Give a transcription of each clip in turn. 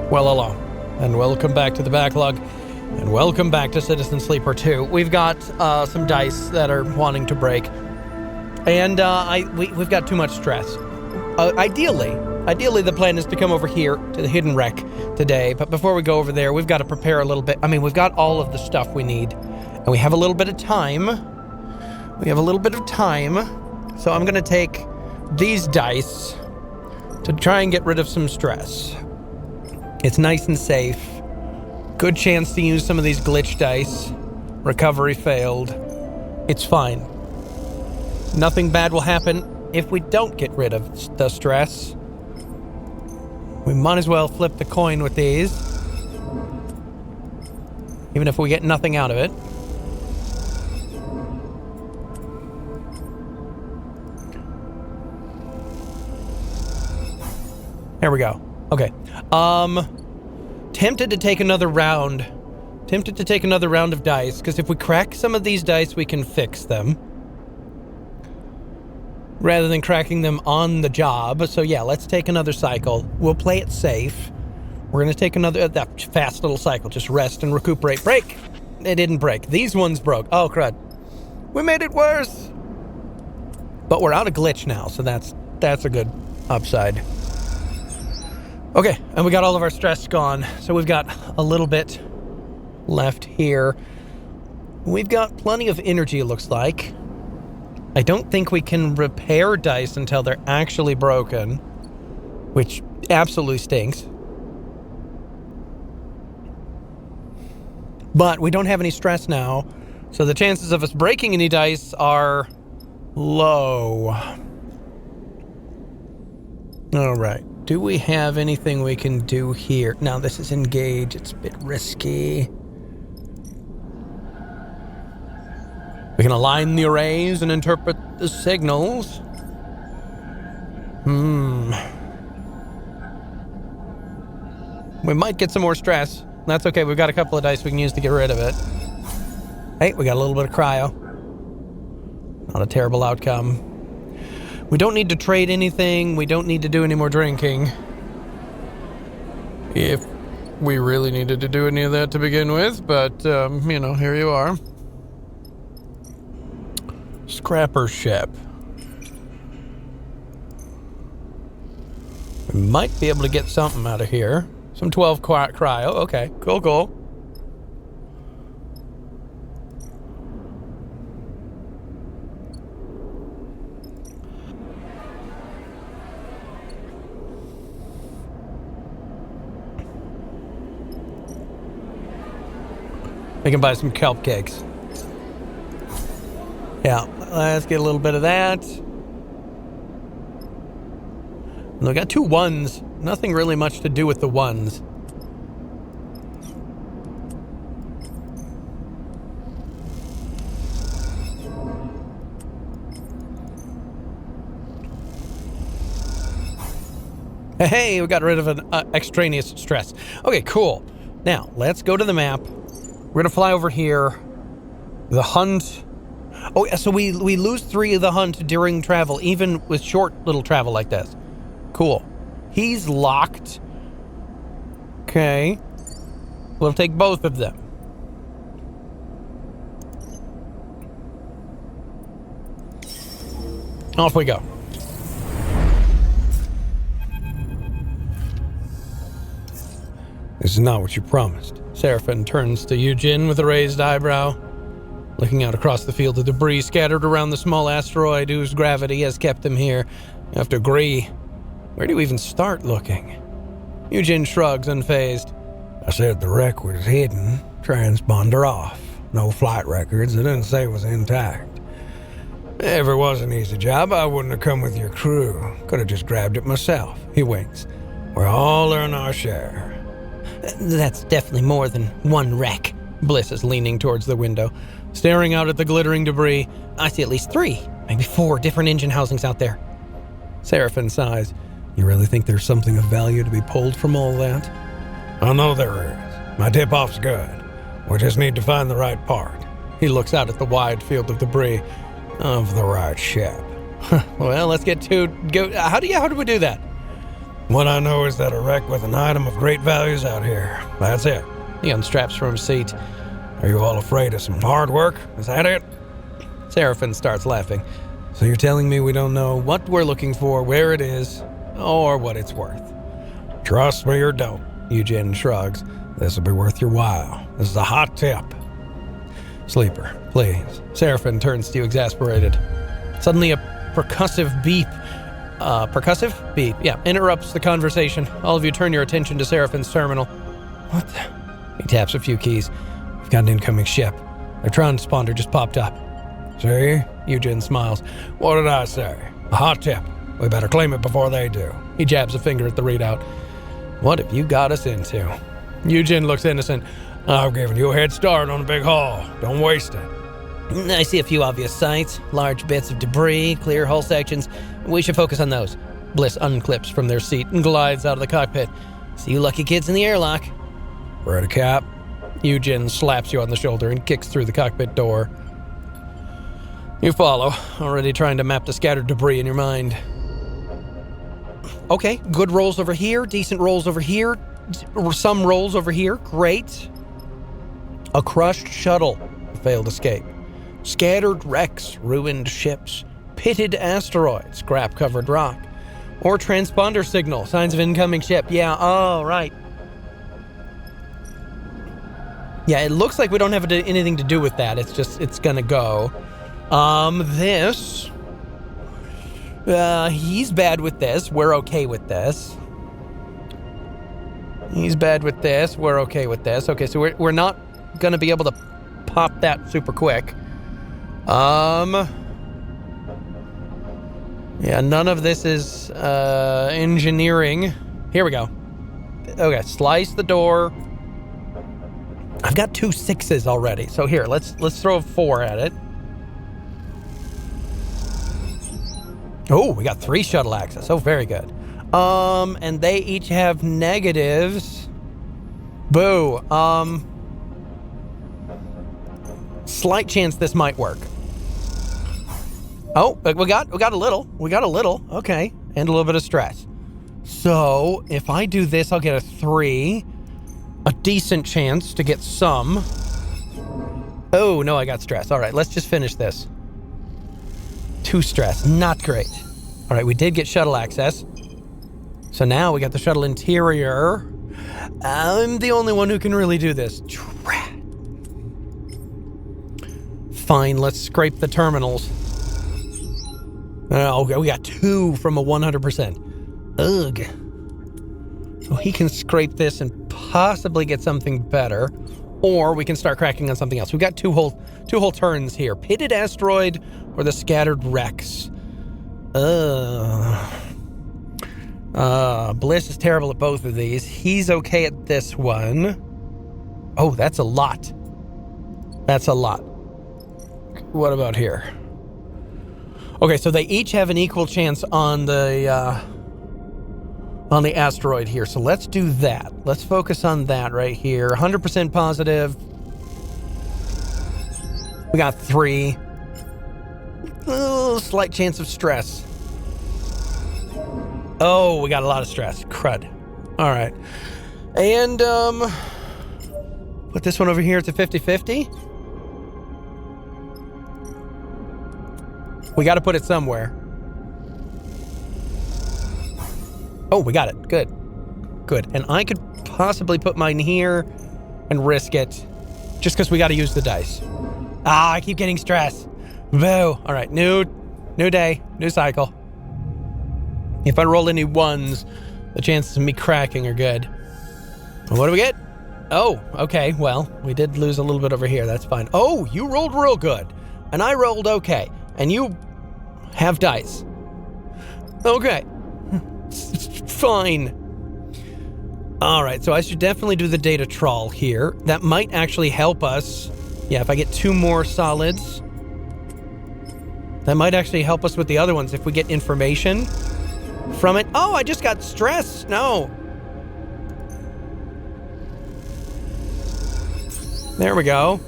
Well, hello, and welcome back to the BackLog, and welcome back to Citizen Sleeper 2. We've got some dice that are wanting to break, and we've got too much stress. Ideally, the plan is to come over here to the hidden wreck today, but before we go over there, we've got to prepare a little bit. I mean, we've got all of the stuff we need, and we have a little bit of time. So I'm going to take these dice to try and get rid of some stress. It's nice and safe. Good chance to use some of these glitch dice. Recovery failed. It's fine. Nothing bad will happen if we don't get rid of the stress. We might as well flip the coin with these, even if we get nothing out of it. There we go. Okay. Tempted to take another round of dice, because if we crack some of these dice, we can fix them, rather than cracking them on the job. So yeah, let's take another cycle. We'll play it safe. We're going to take another, that fast little cycle. Just rest and recuperate. Break! It didn't break. These ones broke. Oh, crud. We made it worse! But we're out of glitch now, so that's a good upside. Okay, and we got all of our stress gone, so we've got a little bit left here. We've got plenty of energy, it looks like. I don't think we can repair dice until they're actually broken, which absolutely stinks. But we don't have any stress now, so the chances of us breaking any dice are low. All right. Do we have anything we can do here? Now, this is engage. It's a bit risky. We can align the arrays and interpret the signals. We might get some more stress. That's okay. We've got a couple of dice we can use to get rid of it. Hey, we got a little bit of cryo. Not a terrible outcome. We don't need to trade anything. We don't need to do any more drinking. If we really needed to do any of that to begin with, but, here you are. Scrapper ship. We might be able to get something out of here. Some 12 cryo. Okay, cool. We can buy some kelp cakes. Yeah, let's get a little bit of that. And we got 2 ones. Nothing really much to do with the ones. Hey, we got rid of an extraneous stress. Okay, cool. Now, let's go to the map. We're going to fly over here. The hunt. Oh, yeah, so we lose 3 of the hunt during travel, even with short little travel like this. Cool. He's locked. Okay. We'll take both of them. Off we go. This is not what you promised. Seraphin turns to Eugene with a raised eyebrow, looking out across the field of debris scattered around the small asteroid whose gravity has kept him here. You have to agree. Where do you even start looking? Eugene shrugs, unfazed. I said the wreck was hidden. Transponder off. No flight records. It didn't say it was intact. If it was an easy job, I wouldn't have come with your crew. Could have just grabbed it myself. He winks. We're all earning our share. That's definitely more than one wreck. Bliss is leaning towards the window, staring out at the glittering debris. I see at least 3, maybe 4 different engine housings out there. Seraphin sighs. You really think there's something of value to be pulled from all that? I know there is. My tip-off's good. We just need to find the right part. He looks out at the wide field of debris. Of the right ship. Well, let's get to go. How do we do that? What I know is that a wreck with an item of great value is out here. That's it. He unstraps from his seat. Are you all afraid of some hard work? Is that it? Seraphim starts laughing. So you're telling me we don't know what we're looking for, where it is, or what it's worth? Trust me or don't, Eugene shrugs. This will be worth your while. This is a hot tip. Sleeper, please. Seraphim turns to you exasperated. Suddenly a percussive beep. Percussive? Beep, yeah, interrupts the conversation. All of you turn your attention to Seraphim's terminal. What the? He taps a few keys. We've got an incoming ship. Their transponder just popped up. See? Eugene smiles. What did I say? A hot tip. We better claim it before they do. He jabs a finger at the readout. What have you got us into? Eugene looks innocent. I've given you a head start on a big haul. Don't waste it. I see a few obvious sights. Large bits of debris, clear hull sections. We should focus on those. Bliss unclips from their seat and glides out of the cockpit. See you lucky kids in the airlock. Ready, Cap? Eugene slaps you on the shoulder and kicks through the cockpit door. You follow, already trying to map the scattered debris in your mind. Okay, good rolls over here, decent rolls over here, some rolls over here, great. A crushed shuttle, failed escape. Scattered wrecks, ruined ships, pitted asteroids, scrap-covered rock. Or transponder signal, signs of incoming ship. Yeah, oh, right. Yeah, it looks like we don't have anything to do with that. It's gonna go. He's bad with this. We're okay with this. He's bad with this. We're okay with this. Okay, so we're not gonna be able to pop that super quick. Yeah, none of this is, engineering. Here we go. Okay, slice the door. I've got 2 6s already. So here, let's throw a 4 at it. Oh, we got 3 shuttle access. Oh, very good. And they each have negatives. Boo. Slight chance this might work. Oh, we got a little. We got a little. Okay. And a little bit of stress. So, if I do this, I'll get a 3. A decent chance to get some. Oh, no, I got stress. All right, let's just finish this. 2 stress. Not great. All right, we did get shuttle access. So now we got the shuttle interior. I'm the only one who can really do this. Fine, let's scrape the terminals. Oh, we got 2 from a 100%. Ugh. So he can scrape this and possibly get something better. Or we can start cracking on something else. We've got two whole turns here. Pitted asteroid or the scattered wrecks. Bliss is terrible at both of these. He's okay at this one. Oh, that's a lot. That's a lot. What about here? Okay, so they each have an equal chance on the asteroid here. So let's do that. Let's focus on that right here. 100% positive. We got 3. Slight chance of stress. Oh, we got a lot of stress. Crud. All right. And, put this one over here to 50-50. We got to put it somewhere. Oh, we got it. Good. Good. And I could possibly put mine here and risk it just because we got to use the dice. Ah, I keep getting stressed. Boo. All right. New day. New cycle. If I roll any 1s, the chances of me cracking are good. Well, what do we get? Oh, okay. Well, we did lose a little bit over here. That's fine. Oh, you rolled real good. And I rolled okay. And you have dice. Okay. Fine. All right, so I should definitely do the data trawl here. That might actually help us. Yeah, if I get 2 more solids. That might actually help us with the other ones if we get information from it. Oh, I just got stress. No. There we go.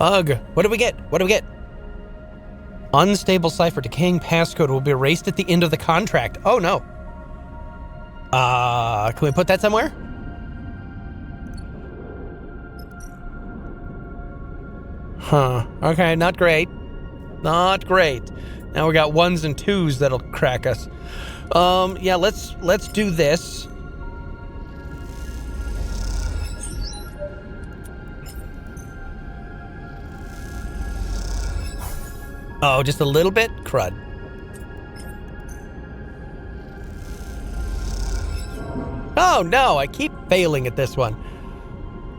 Ugh. What do we get? What do we get? Unstable cipher. Decaying passcode will be erased at the end of the contract. Oh, no. Can we put that somewhere? Huh. Okay, not great. Not great. Now we got 1s and 2s that'll crack us. Yeah, let's do this. Oh, just a little bit? Crud. Oh, no, I keep failing at this one.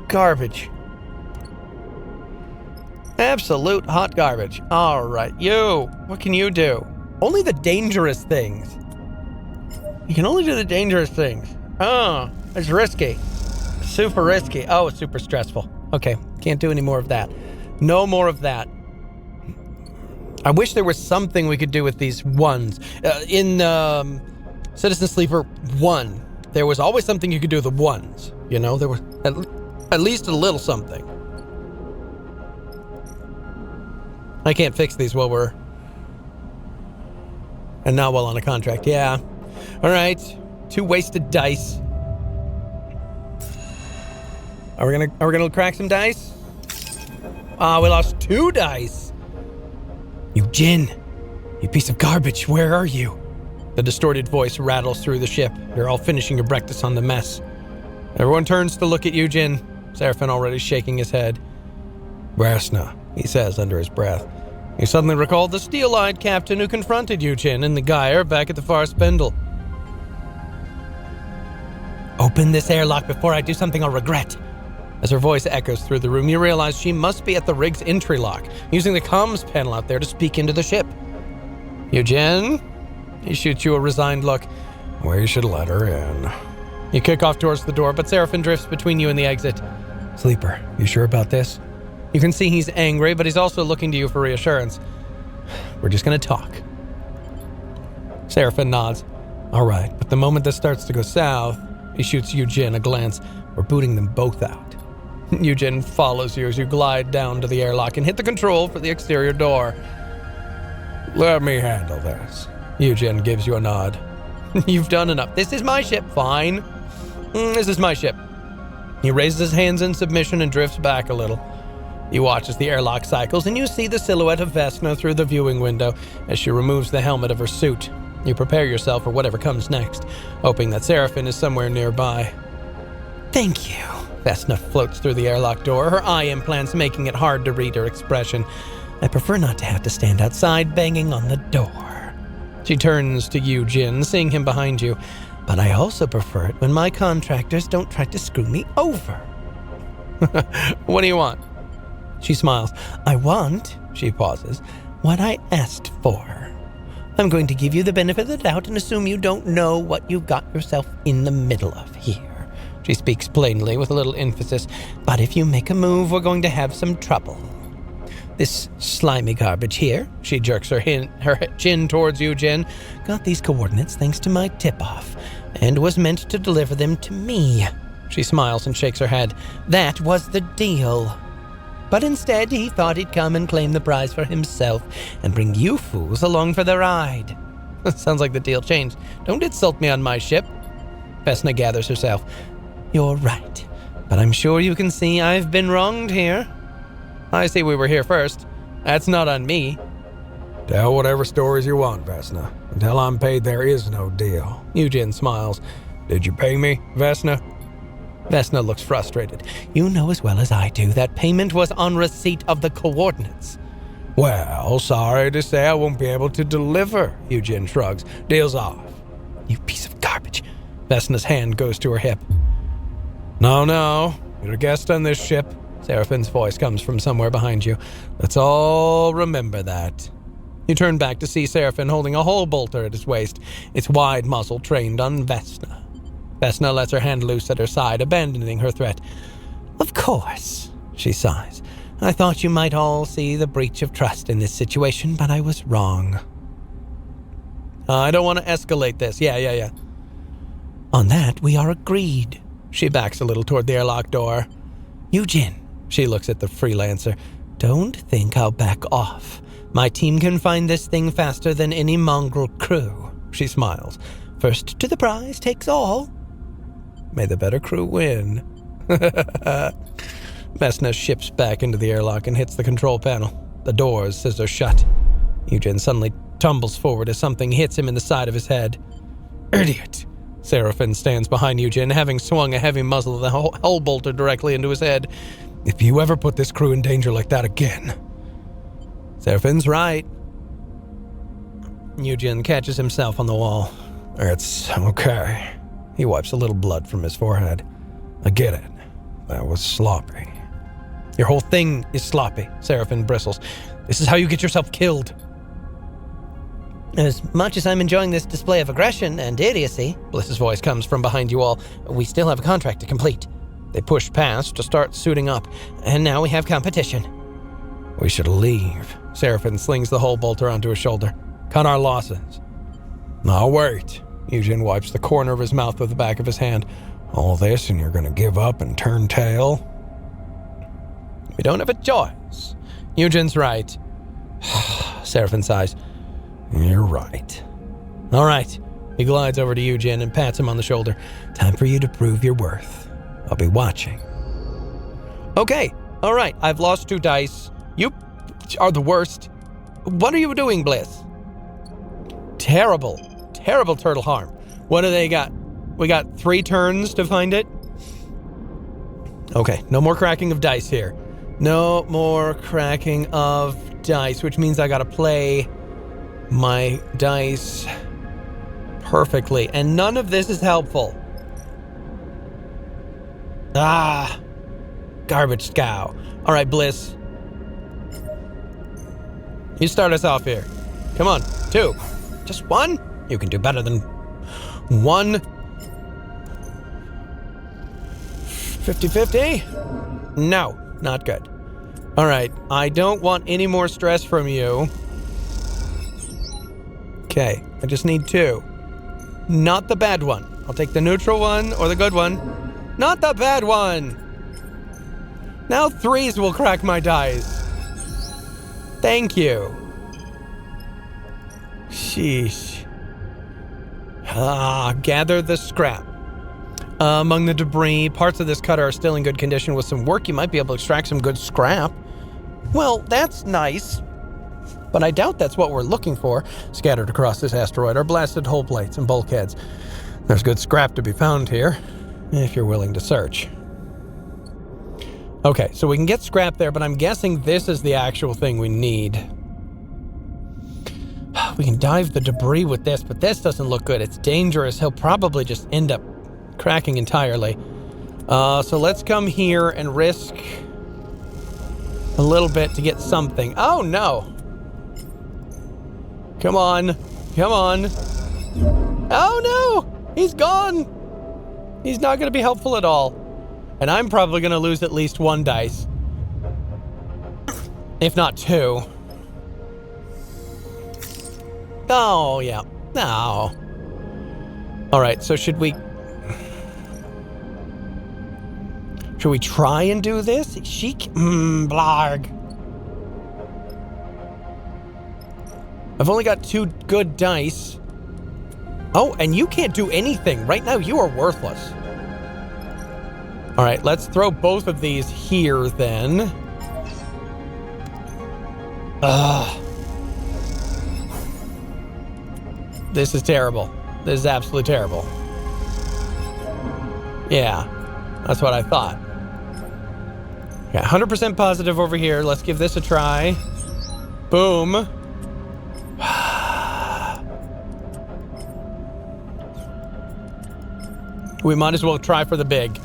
Garbage. Absolute hot garbage. All right, you. What can you do? Only the dangerous things. You can only do the dangerous things. Oh, it's risky. Super risky. Oh, it's super stressful. Okay, can't do any more of that. No more of that. I wish there was something we could do with these 1s. In Citizen Sleeper 1, there was always something you could do with the 1s. You know, there was at least a little something. I can't fix these while we're... And not while on a contract, yeah. All right, 2 wasted dice. Are we gonna crack some dice? Ah, we lost 2 dice. You Jinn, you piece of garbage, where are you? The distorted voice rattles through the ship. You're all finishing your breakfast on the mess. Everyone turns to look at you, Jinn. Seraphim already shaking his head. Vesna, he says under his breath. He suddenly recalled the steel-eyed captain who confronted Eugen and the Geyer back at the far spindle. Open this airlock before I do something I'll regret. As her voice echoes through the room, you realize she must be at the rig's entry lock, using the comms panel out there to speak into the ship. Eugen? He shoots you a resigned look. We should let her in. You kick off towards the door, but Seraphim drifts between you and the exit. Sleeper, you sure about this? You can see he's angry, but he's also looking to you for reassurance. We're just gonna talk. Seraphim nods. All right, but the moment this starts to go south, he shoots Eugen a glance. We're booting them both out. Eugen follows you as you glide down to the airlock and hit the control for the exterior door. Let me handle this. Eugen gives you a nod. You've done enough. This is my ship, fine. This is my ship. He raises his hands in submission and drifts back a little. You watch as the airlock cycles, and you see the silhouette of Vesna through the viewing window as she removes the helmet of her suit. You prepare yourself for whatever comes next, hoping that Seraphim is somewhere nearby. Thank you. Vesna floats through the airlock door, her eye implants making it hard to read her expression. I prefer not to have to stand outside banging on the door. She turns to you, Jin, seeing him behind you. But I also prefer it when my contractors don't try to screw me over. What do you want? She smiles. I want, she pauses, what I asked for. I'm going to give you the benefit of the doubt and assume you don't know what you got yourself in the middle of here. She speaks plainly with a little emphasis. But if you make a move, we're going to have some trouble. This slimy garbage here, she jerks her chin towards you, Jen, got these coordinates thanks to my tip-off, and was meant to deliver them to me. She smiles and shakes her head. That was the deal. But instead, he thought he'd come and claim the prize for himself and bring you fools along for the ride. Sounds like the deal changed. Don't insult me on my ship. Vesna gathers herself. You're right, but I'm sure you can see I've been wronged here. I see we were here first. That's not on me. Tell whatever stories you want, Vesna. Until I'm paid, there is no deal. Eugen smiles. Did you pay me, Vesna? Vesna looks frustrated. You know as well as I do that payment was on receipt of the coordinates. Well, sorry to say I won't be able to deliver, Eugen shrugs. Deal's off. You piece of garbage. Vesna's hand goes to her hip. No, you're a guest on this ship. Seraphim's voice comes from somewhere behind you. Let's all remember that. You turn back to see Seraphim holding a hole bolter at his waist, its wide muzzle trained on Vesna. Vesna lets her hand loose at her side, abandoning her threat. Of course, she sighs. I thought you might all see the breach of trust in this situation, but I was wrong. I don't want to escalate this. Yeah. On that, we are agreed. She backs a little toward the airlock door. Eugen, she looks at the freelancer. Don't think I'll back off. My team can find this thing faster than any mongrel crew. She smiles. First to the prize takes all. May the better crew win. Messna ships back into the airlock and hits the control panel. The doors scissor shut. Eugen suddenly tumbles forward as something hits him in the side of his head. Idiot! Seraphin stands behind Eugen, having swung a heavy muzzle of the hull bolter directly into his head. If you ever put this crew in danger like that again. Seraphin's right. Eugen catches himself on the wall. It's okay. He wipes a little blood from his forehead. I get it. That was sloppy. Your whole thing is sloppy, Seraphin bristles. This is how you get yourself killed. As much as I'm enjoying this display of aggression and idiocy, Bliss's voice comes from behind you all, we still have a contract to complete. They push past to start suiting up, and now we have competition. We should leave. Seraphin slings the hull bolter onto his shoulder. Cut our losses. Now wait. Eugen wipes the corner of his mouth with the back of his hand. All this and you're gonna give up and turn tail? We don't have a choice. Eugen's right. Seraphin sighs. You're right. All right. He glides over to Eugen and pats him on the shoulder. Time for you to prove your worth. I'll be watching. Okay. All right. I've lost 2 dice. You are the worst. What are you doing, Bliss? Terrible. Terrible turtle harm. What do they got? We got 3 turns to find it? Okay. No more cracking of dice here. No more cracking of dice, which means I gotta play my dice perfectly. And none of this is helpful. Garbage scow. All right, Bliss. You start us off here. Come on, 2. Just 1? You can do better than 1. 50-50? No, not good. All right, I don't want any more stress from you. Okay, I just need 2. Not the bad one. I'll take the neutral one or the good one. Not the bad one! Now 3s will crack my dice. Thank you. Sheesh. Gather the scrap. Among the debris, parts of this cutter are still in good condition. With some work, you might be able to extract some good scrap. Well, that's nice. But I doubt that's what we're looking for. Scattered across this asteroid are blasted hull plates and bulkheads. There's good scrap to be found here, if you're willing to search. Okay, so we can get scrap there, but I'm guessing this is the actual thing we need. We can dive the debris with this, but this doesn't look good. It's dangerous. He'll probably just end up cracking entirely. So let's come here and risk a little bit to get something. Oh, no. Come on. Come on. Oh, no. He's gone. He's not going to be helpful at all. And I'm probably going to lose at least 1 dice. If not 2. Oh, yeah. No. All right, so should we try and do this? Blarg. I've only got 2 good dice. Oh, and you can't do anything. Right now, you are worthless. All right, let's throw both of these here, then. This is terrible. This is absolutely terrible. Yeah, that's what I thought. Okay, 100% positive over here. Let's give this a try. Boom. We might as well try for the big.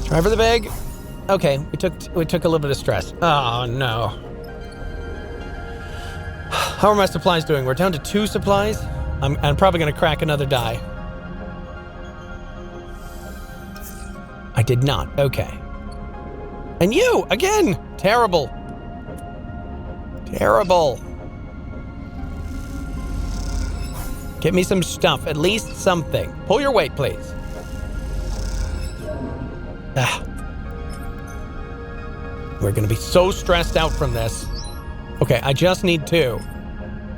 Try for the big. Okay, we took a little bit of stress. Oh no. How are my supplies doing? We're down to 2 supplies. I'm probably gonna crack another die. I did not. Okay. And you again. Terrible. Terrible. Get me some stuff. At least something. Pull your weight, please. We're gonna be so stressed out from this. Okay, I just need 2.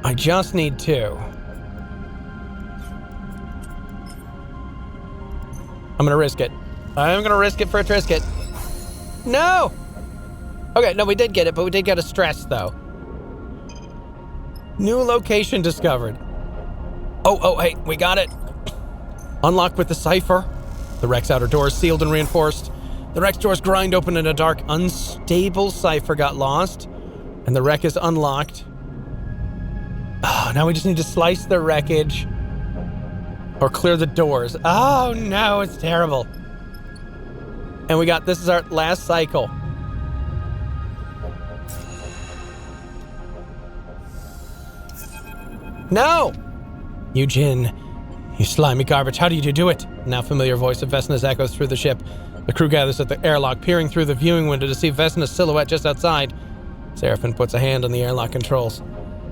I just need 2. I'm gonna risk it. I'm gonna risk it for a Trisket. No! Okay, no, we did get it, but we did get a stress, though. New location discovered. Oh, hey, we got it. Unlocked with the cipher. The wreck's outer door is sealed and reinforced. The wreck's doors grind open and a dark, unstable cipher got lost. And the wreck is unlocked. Oh, now we just need to slice the wreckage. Or clear the doors. Oh, no, it's terrible. And this is our last cycle. No! Eugene, you slimy garbage, how did you do it? Now familiar voice of Vesna's echoes through the ship. The crew gathers at the airlock, peering through the viewing window to see Vesna's silhouette just outside. Seraphin puts a hand on the airlock controls.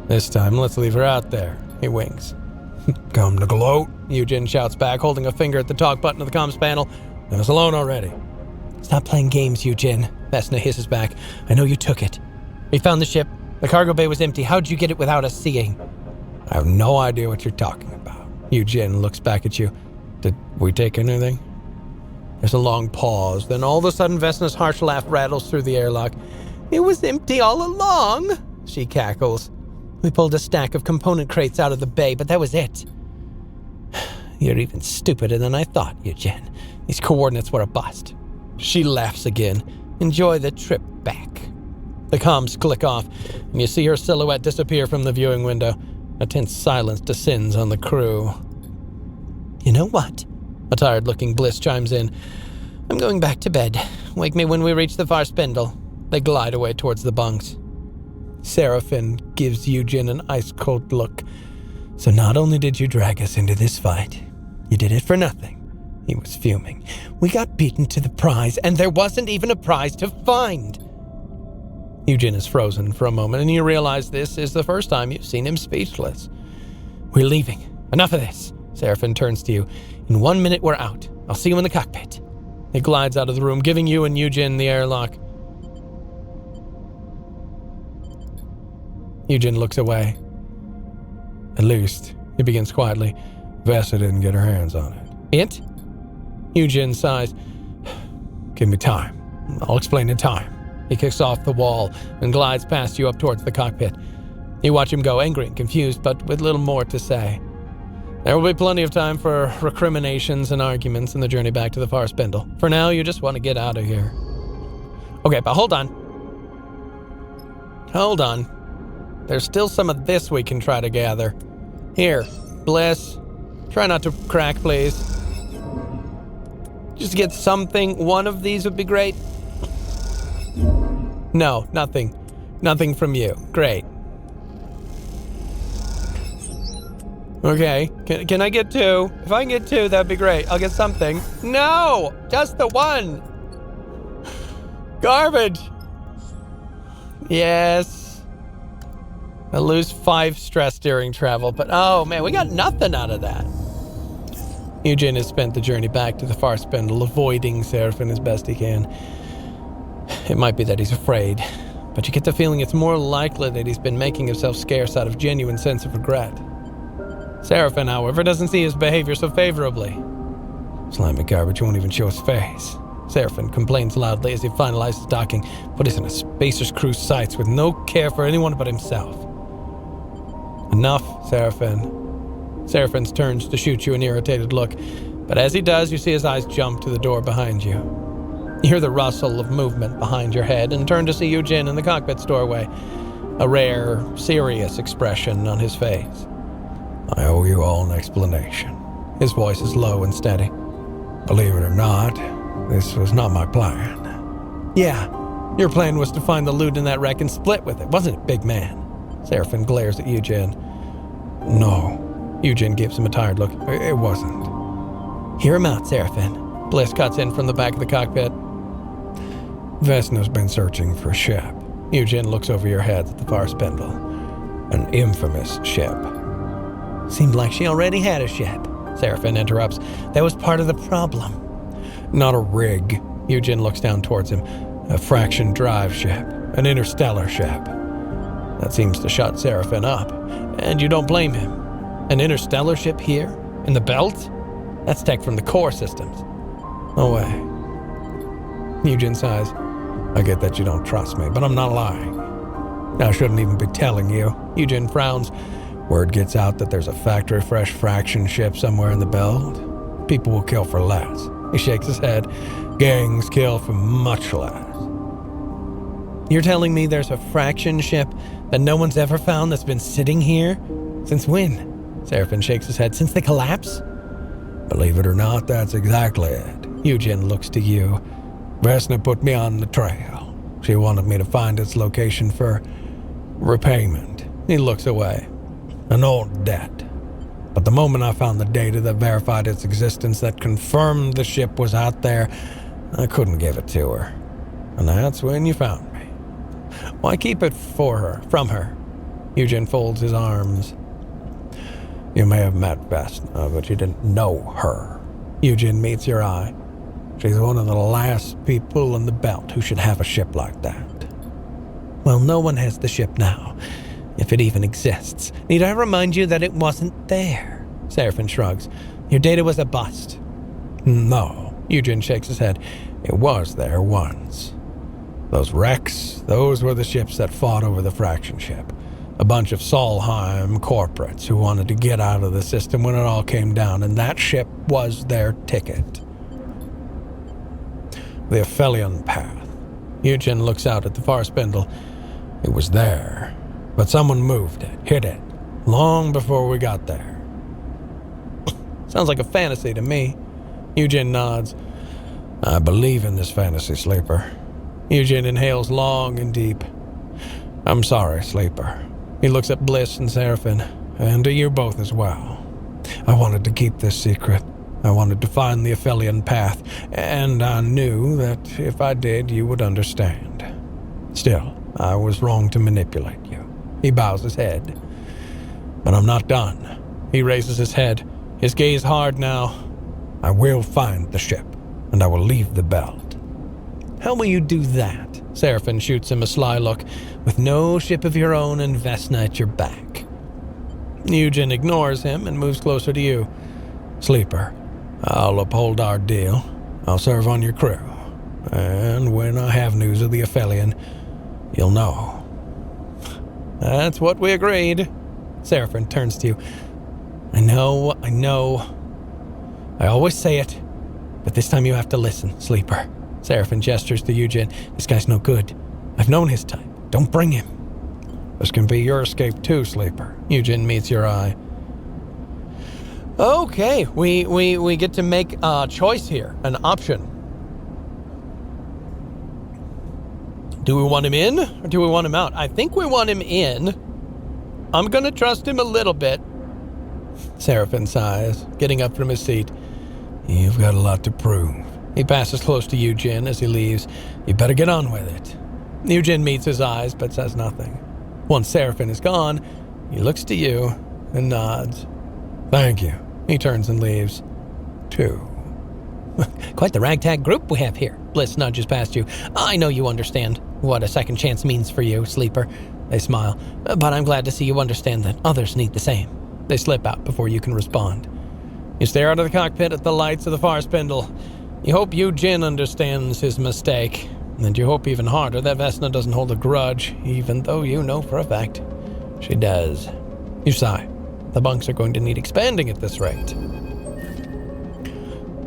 This time, let's leave her out there. He winks. Come to gloat, Eugene shouts back, holding a finger at the talk button of the comms panel. Leave us alone already. Stop playing games, Eugene, Vesna hisses back. I know you took it. We found the ship. The cargo bay was empty. How'd you get it without us seeing? I have no idea what you're talking about. Eugene looks back at you. Did we take anything? There's a long pause. Then all of a sudden, Vesna's harsh laugh rattles through the airlock. It was empty all along, she cackles. We pulled a stack of component crates out of the bay, but that was it. You're even stupider than I thought, Eugene. These coordinates were a bust. She laughs again. Enjoy the trip back. The comms click off, and you see her silhouette disappear from the viewing window. A tense silence descends on the crew. You know what? A tired-looking Bliss chimes in. I'm going back to bed. Wake me when we reach the far spindle. They glide away towards the bunks. Seraphin gives Eugene an ice-cold look. So not only did you drag us into this fight, you did it for nothing. He was fuming. We got beaten to the prize, and there wasn't even a prize to find. Eugene is frozen for a moment, and you realize this is the first time you've seen him speechless. We're leaving. Enough of this. Seraphin turns to you. In 1 minute, we're out. I'll see you in the cockpit. He glides out of the room, giving you and Eugene the airlock. Eugene looks away. At least, he begins quietly, Vesta didn't get her hands on it. It? Eugene sighs. Give me time. I'll explain in time. He kicks off the wall and glides past you up towards the cockpit. You watch him go, angry and confused, but with little more to say. There will be plenty of time for recriminations and arguments in the journey back to the far spindle. For now, you just want to get out of here. Okay, but hold on. Hold on. There's still some of this we can try to gather. Here, Bliss. Try not to crack, please. Just get something. One of these would be great. No, nothing. Nothing from you. Great. Okay, can I get two? If I can get two, that'd be great. I'll get something. No! Just the one! Garbage! Yes. I lose 5 stress during travel, but oh man, we got nothing out of that. Eugene has spent the journey back to the far spindle, avoiding Seraphin as best he can. It might be that he's afraid, but you get the feeling it's more likely that he's been making himself scarce out of genuine sense of regret. Seraphin, however, doesn't see his behavior so favorably. Slimy garbage won't even show his face. Seraphin complains loudly as he finalizes docking, but is in a spacer's crew's sights with no care for anyone but himself. Enough, Seraphin. Seraphin turns to shoot you an irritated look, but as he does, you see his eyes jump to the door behind you. You hear the rustle of movement behind your head and turn to see Eugene in the cockpit's doorway, a rare, serious expression on his face. I owe you all an explanation. His voice is low and steady. Believe it or not, this was not my plan. Yeah, your plan was to find the loot in that wreck and split with it, wasn't it, big man? Seraphin glares at Eugene. No. Eugene gives him a tired look. It wasn't. Hear him out, Seraphin. Bliss cuts in from the back of the cockpit. Vesna's been searching for a ship. Eugene looks over your heads at the far spindle. An infamous ship. Seemed like she already had a ship. Seraphin interrupts. That was part of the problem. Not a rig. Eugene looks down towards him. A fraction drive ship. An interstellar ship. That seems to shut Seraphin up. And you don't blame him. An interstellar ship here? In the belt? That's tech from the core systems. No way. Eugene sighs. I get that you don't trust me, but I'm not lying. I shouldn't even be telling you. Eugene frowns. Word gets out that there's a factory-fresh fraction ship somewhere in the belt. People will kill for less. He shakes his head. Gangs kill for much less. You're telling me there's a fraction ship that no one's ever found that's been sitting here? Since when? Seraphin shakes his head. Since the collapse? Believe it or not, that's exactly it. Eugene looks to you. Vesna put me on the trail. She wanted me to find its location for repayment. He looks away. An old debt. But the moment I found the data that verified its existence, that confirmed the ship was out there, I couldn't give it to her. And that's when you found me. Why keep it from her? Eugene folds his arms. You may have met Vesna, but you didn't know her. Eugene meets your eye. She's one of the last people in the belt who should have a ship like that. Well, no one has the ship now, if it even exists. Need I remind you that it wasn't there? Seraphin shrugs. Your data was a bust. No. Eugene shakes his head. It was there once. Those wrecks, those were the ships that fought over the fraction ship. A bunch of Solheim corporates who wanted to get out of the system when it all came down, and that ship was their ticket. The Aphelion Path. Eugene looks out at the far spindle. It was there, but someone moved it, hid it, long before we got there. Sounds like a fantasy to me. Eugene nods. I believe in this fantasy, Sleeper. Eugene inhales long and deep. I'm sorry, Sleeper. He looks at Bliss and Seraphin. And to you both as well. I wanted to keep this secret. I wanted to find the Aphelion Path, and I knew that if I did, you would understand. Still, I was wrong to manipulate you. He bows his head. But I'm not done. He raises his head, his gaze hard now. I will find the ship, and I will leave the belt. How will you do that? Seraphin shoots him a sly look. With no ship of your own and Vesna at your back. Eugene ignores him and moves closer to you. Sleeper, I'll uphold our deal. I'll serve on your crew. And when I have news of the Aphelion, you'll know. That's what we agreed. Seraphin turns to you. I know. I always say it, but this time you have to listen, Sleeper. Seraphin gestures to Eugene. This guy's no good. I've known his type. Don't bring him. This can be your escape too, Sleeper. Eugene meets your eye. Okay, we get to make a choice here, an option. Do we want him in or do we want him out? I think we want him in. I'm gonna trust him a little bit. Seraphin sighs, getting up from his seat. You've got a lot to prove. He passes close to Eugene as he leaves. You better get on with it. Eugene meets his eyes but says nothing. Once Seraphin is gone, he looks to you and nods. Thank you. He turns and leaves. 2. Quite the ragtag group we have here. Bliss nudges past you. I know you understand what a second chance means for you, Sleeper. They smile. But I'm glad to see you understand that others need the same. They slip out before you can respond. You stare out of the cockpit at the lights of the far spindle. You hope Eugene understands his mistake. And you hope even harder that Vesna doesn't hold a grudge, even though you know for a fact she does. You sigh. The bunks are going to need expanding at this rate.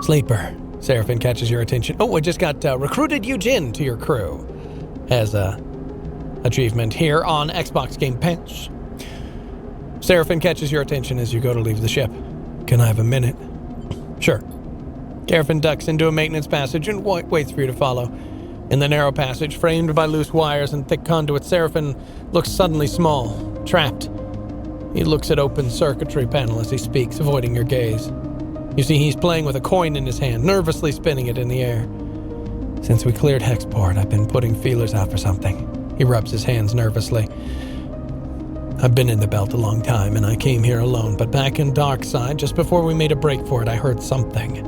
Sleeper. Seraphin catches your attention. Oh, I just got recruited Eugene to your crew as a achievement here on Xbox Game Pass. Seraphin catches your attention as you go to leave the ship. Can I have a minute? Sure. Seraphin ducks into a maintenance passage and waits for you to follow. In the narrow passage, framed by loose wires and thick conduit, Seraphin looks suddenly small, trapped. He looks at open circuitry panel as he speaks, avoiding your gaze. You see he's playing with a coin in his hand, nervously spinning it in the air. Since we cleared Hexport, I've been putting feelers out for something. He rubs his hands nervously. I've been in the belt a long time, and I came here alone, but back in Darkside, just before we made a break for it, I heard something.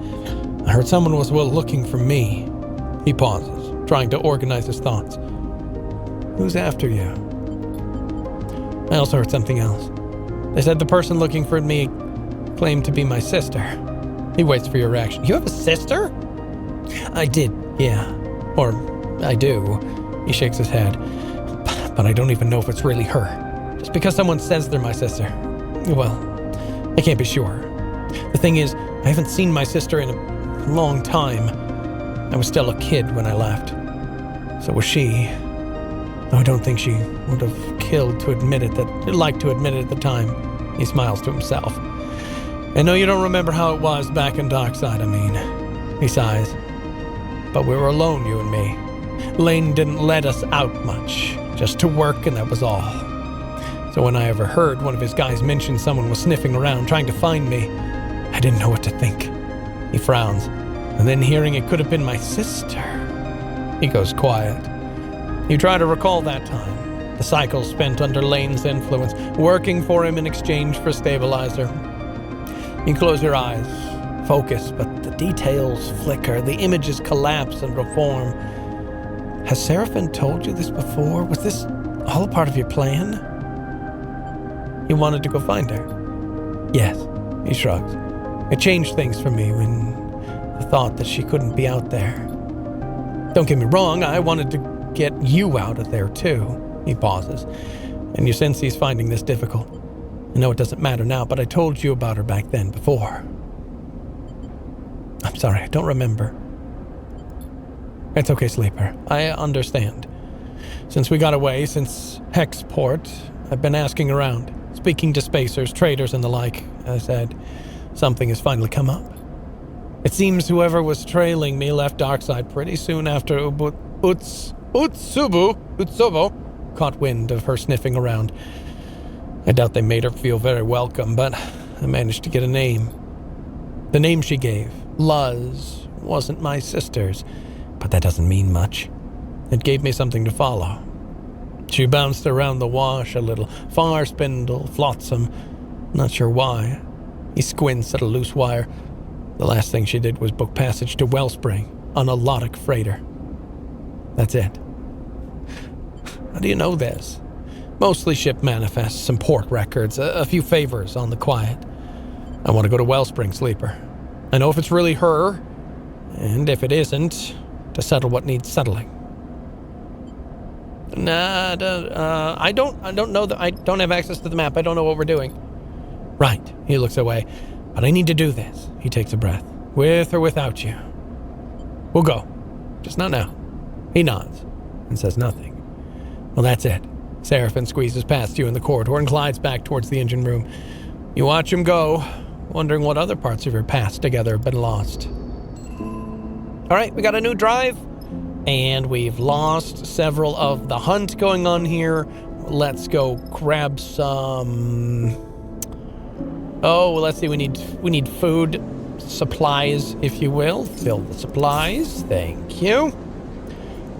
I heard someone was looking for me. He pauses, trying to organize his thoughts. Who's after you? I also heard something else. They said the person looking for me claimed to be my sister. He waits for your reaction. You have a sister? I did, yeah. Or, I do. He shakes his head. But I don't even know if it's really her. Just because someone says they're my sister. Well, I can't be sure. The thing is, I haven't seen my sister in a long time. I was still a kid when I left. So was she. Though I don't think she would have liked to admit it at the time. He smiles to himself. I know you don't remember how it was back in Darkside, I mean. He sighs. But we were alone, you and me. Lane didn't let us out much, just to work, and that was all. So when I ever heard one of his guys mention someone was sniffing around trying to find me, I didn't know what to think. He frowns, and then hearing it could have been my sister, he goes quiet. You try to recall that time, the cycle spent under Lane's influence, working for him in exchange for stabilizer. You close your eyes, focus, but the details flicker, the images collapse and reform. Has Seraphin told you this before? Was this all a part of your plan? You wanted to go find her? Yes, he shrugs. It changed things for me when the thought that she couldn't be out there. Don't get me wrong, I wanted to get you out of there too. He pauses. And you sense he's finding this difficult. I know it doesn't matter now, but I told you about her back then before. I'm sorry, I don't remember. It's okay, Sleeper. I understand. Since we got away, since Hexport, I've been asking around, speaking to spacers, traders, and the like. As I said, something has finally come up. It seems whoever was trailing me left Darkside pretty soon after Utsubo caught wind of her sniffing around. I doubt they made her feel very welcome, but I managed to get a name. The name she gave, Luz, wasn't my sister's, but that doesn't mean much. It gave me something to follow. She bounced around the wash a little, far spindle, flotsam, not sure why. He squints at a loose wire. The last thing she did was book passage to Wellspring on a Lotic freighter. That's it. How do you know this? Mostly ship manifests, some port records, a few favors on the quiet. I want to go to Wellspring, Sleeper. I know if it's really her, and if it isn't, to settle what needs settling. Nah, I don't know that. I don't have access to the map. I don't know what we're doing. Right. He looks away. But I need to do this. He takes a breath. With or without you. We'll go. Just not now. He nods and says nothing. Well, that's it. Seraphin squeezes past you in the corridor and glides back towards the engine room. You watch him go, wondering what other parts of your past together have been lost. All right, we got a new drive, and we've lost several of the hunt going on here. Let's go grab some... Oh, let's see, we need food, supplies, if you will. Fill the supplies, thank you.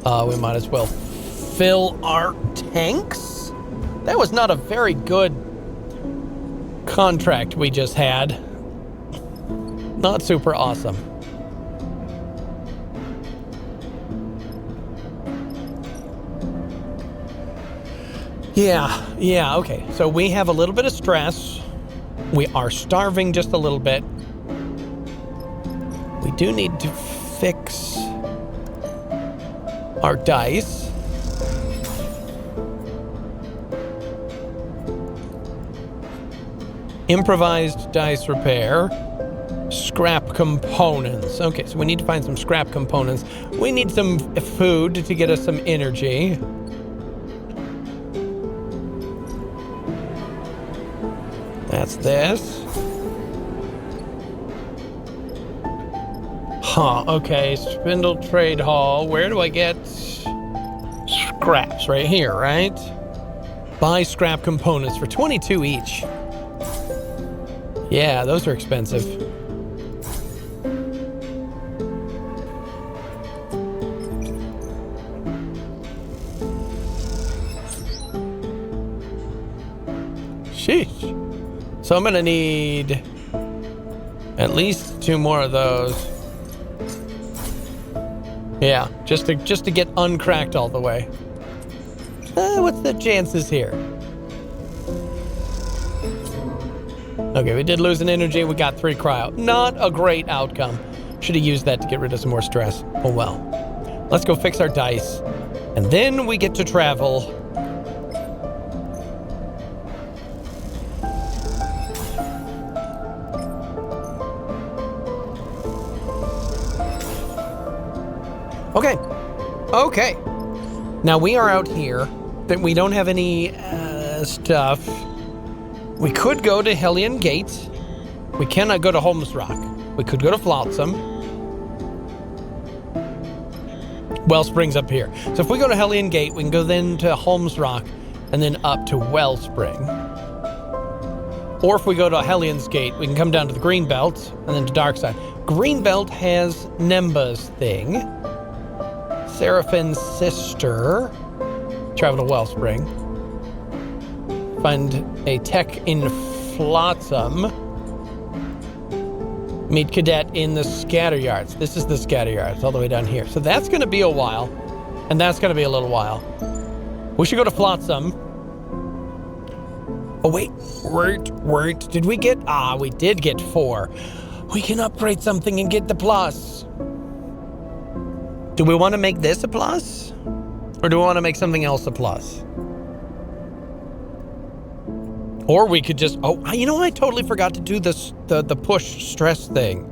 We might as well fill our tanks. That was not a very good contract we just had. Not super awesome. Yeah, okay. So we have a little bit of stress. We are starving just a little bit. We do need to fix our dice. Improvised dice repair. Scrap components. Okay, so we need to find some scrap components. We need some food to get us some energy. That's this. Okay, Spindle Trade Hall. Where do I get scraps? Right here, right? Buy scrap components for 22 each. Yeah, those are expensive. Sheesh. So I'm gonna need at least 2 more of those. Yeah, just to get uncracked all the way. What's the chances here? Okay, we did lose an energy. We got 3 cryo. Not a great outcome. Should have used that to get rid of some more stress. Oh well. Let's go fix our dice. And then we get to travel. Okay. Now we are out here. But we don't have any stuff. We could go to Hellion Gate. We cannot go to Holmes Rock. We could go to Flotsam. Wellspring's up here. So if we go to Hellion Gate, we can go then to Holmes Rock and then up to Wellspring. Or if we go to Hellion's Gate, we can come down to the Green Belt and then to Darkside. Green Belt has Nemba's thing. Seraphin's sister. Travel to Wellspring. Find a tech in Flotsam. Meet Cadet in the Scatter Yards. This is the Scatter Yards, all the way down here. So that's going to be a while. And that's going to be a little while. We should go to Flotsam. Oh, wait. Did we get... we did get 4. We can upgrade something and get the plus. Do we want to make this a plus? Or do we want to make something else a plus? Or we could just... I totally forgot to do this, the push stress thing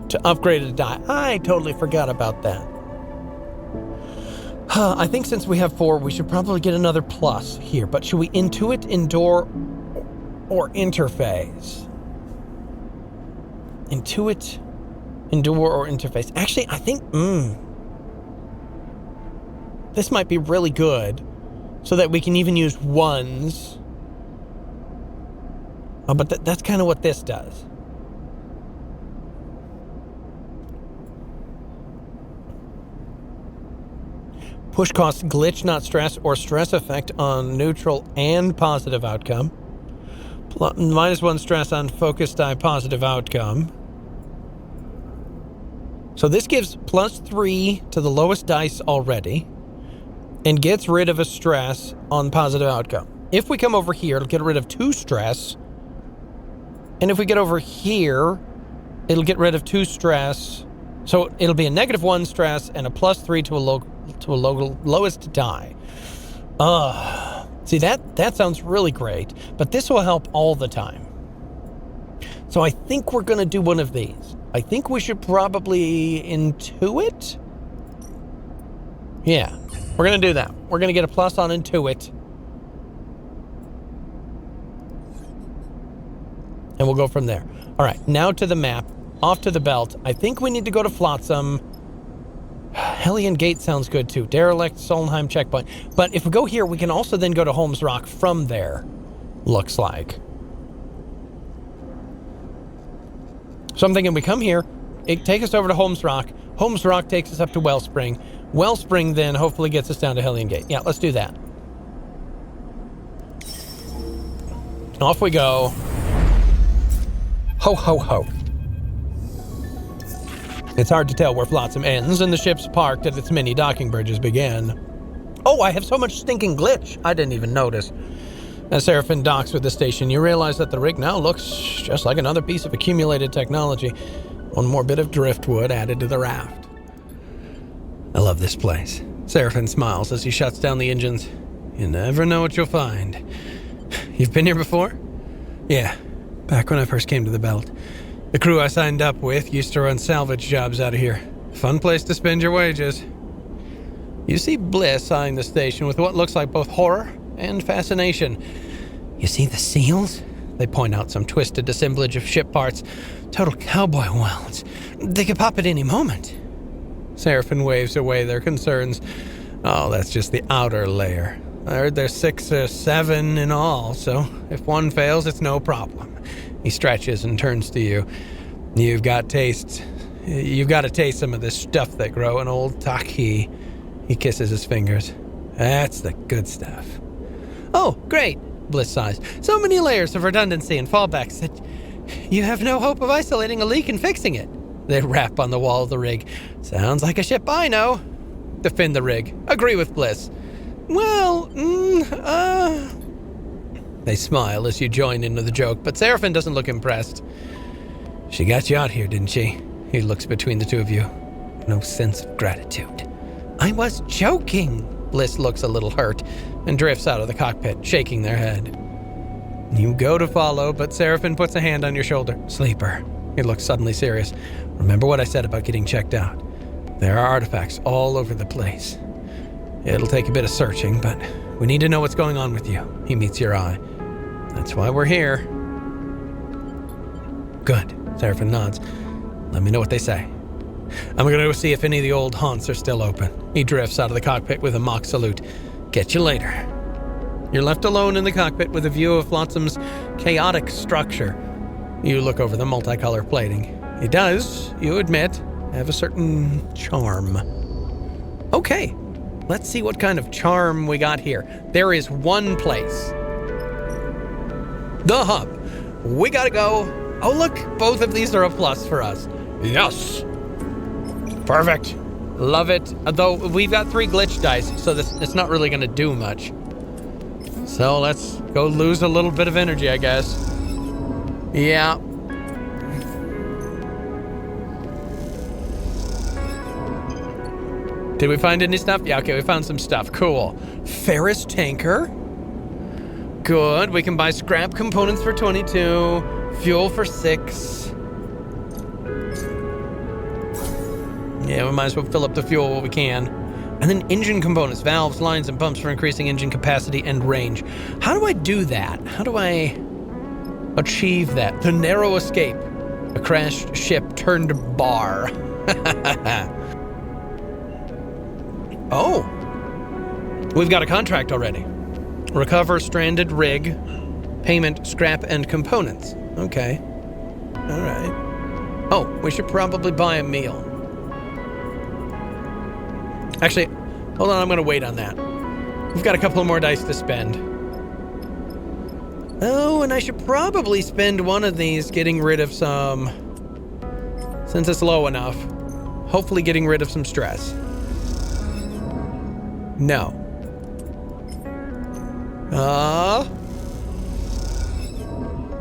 to upgrade a die. I totally forgot about that. I think since we have 4, we should probably get another plus here. But should we intuit, endure, or interface? Intuit, endure, or interface. Actually, I think... this might be really good so that we can even use ones. But that's kind of what this does. Push cost glitch, not stress, or stress effect on neutral and positive outcome. -1 stress on focus die positive outcome. So this gives +3 to the lowest dice already and gets rid of a stress on positive outcome. If we come over here, it'll get rid of 2 stress. And if we get over here, it'll get rid of 2 stress. So it'll be a -1 stress and a +3 to a lowest die. See, that sounds really great, but this will help all the time. So I think we're going to do one of these. I think we should probably intuit. Yeah, we're going to do that. We're going to get a plus on intuit. And we'll go from there. All right, now to the map. Off to the belt. I think we need to go to Flotsam. Hellion Gate sounds good too. Derelict, Solnheim checkpoint. But if we go here, we can also then go to Holmes Rock from there. Looks like. So I'm thinking we come here. It takes us over to Holmes Rock. Holmes Rock takes us up to Wellspring. Wellspring then hopefully gets us down to Hellion Gate. Yeah, let's do that. Off we go. Ho, ho, ho. It's hard to tell where Flotsam ends and the ship's parked at its many docking bridges began. Oh, I have so much stinking glitch. I didn't even notice. As Seraphin docks with the station, you realize that the rig now looks just like another piece of accumulated technology. One more bit of driftwood added to the raft. I love this place. Seraphin smiles as he shuts down the engines. You never know what you'll find. You've been here before? Yeah, back when I first came to the belt. The crew I signed up with used to run salvage jobs out of here. Fun place to spend your wages. You see Bliss eyeing the station with what looks like both horror and fascination. You see the seals? They point out some twisted assemblage of ship parts. Total cowboy welds. They could pop at any moment. Seraphin waves away their concerns. Oh, that's just the outer layer. I heard there's 6 or 7 in all, so if one fails, it's no problem. He stretches and turns to you. You've got to taste some of this stuff they grow in old Taki. He kisses his fingers. That's the good stuff. Oh, great, Bliss sighs. So many layers of redundancy and fallbacks that you have no hope of isolating a leak and fixing it. They rap on the wall of the rig. Sounds like a ship I know. Defend the rig. Agree with Bliss. Well, They smile as you join into the joke, but Seraphin doesn't look impressed. She got you out here, didn't she? He looks between the two of you. No sense of gratitude. I was joking. Bliss looks a little hurt and drifts out of the cockpit, shaking their head. You go to follow, but Seraphim puts a hand on your shoulder. Sleeper. He looks suddenly serious. Remember what I said about getting checked out. There are artifacts all over the place. It'll take a bit of searching, but we need to know what's going on with you. He meets your eye. That's why we're here. Good. Seraphim nods. Let me know what they say. I'm going to go see if any of the old haunts are still open. He drifts out of the cockpit with a mock salute. Catch you later. You're left alone in the cockpit with a view of Flotsam's chaotic structure. You look over the multicolored plating. It does, you admit, have a certain charm. Okay, let's see what kind of charm we got here. There is one place. The hub. We gotta go. Oh look, both of these are a plus for us. Yes. Perfect. Love it. Though we've got 3 glitch dice, so it's not really gonna do much. So let's go lose a little bit of energy, I guess. Yeah. Did we find any stuff? Yeah, okay, we found some stuff. Cool. Ferris tanker. Good. We can buy scrap components for 22. Fuel for 6. Yeah, we might as well fill up the fuel while we can. And then engine components, valves, lines, and pumps for increasing engine capacity and range. How do I do that? How do I achieve that? The narrow escape. A crashed ship turned bar. Oh. We've got a contract already. Recover stranded rig. Payment, scrap, and components. Okay. All right. Oh, we should probably buy a meal. Actually, hold on, I'm going to wait on that. We've got a couple more dice to spend. Oh, and I should probably spend one of these getting rid of some... Since it's low enough. Hopefully getting rid of some stress. No.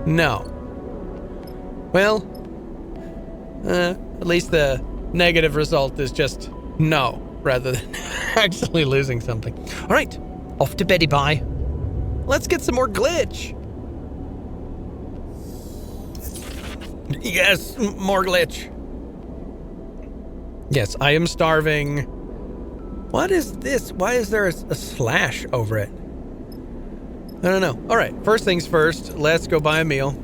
No. Well, at least the negative result is just no, rather than actually losing something. All right, off to Betty Bye. Let's get some more glitch. Yes, more glitch. Yes, I am starving. What is this? Why is there a slash over it? I don't know. All right, first things first, let's go buy a meal.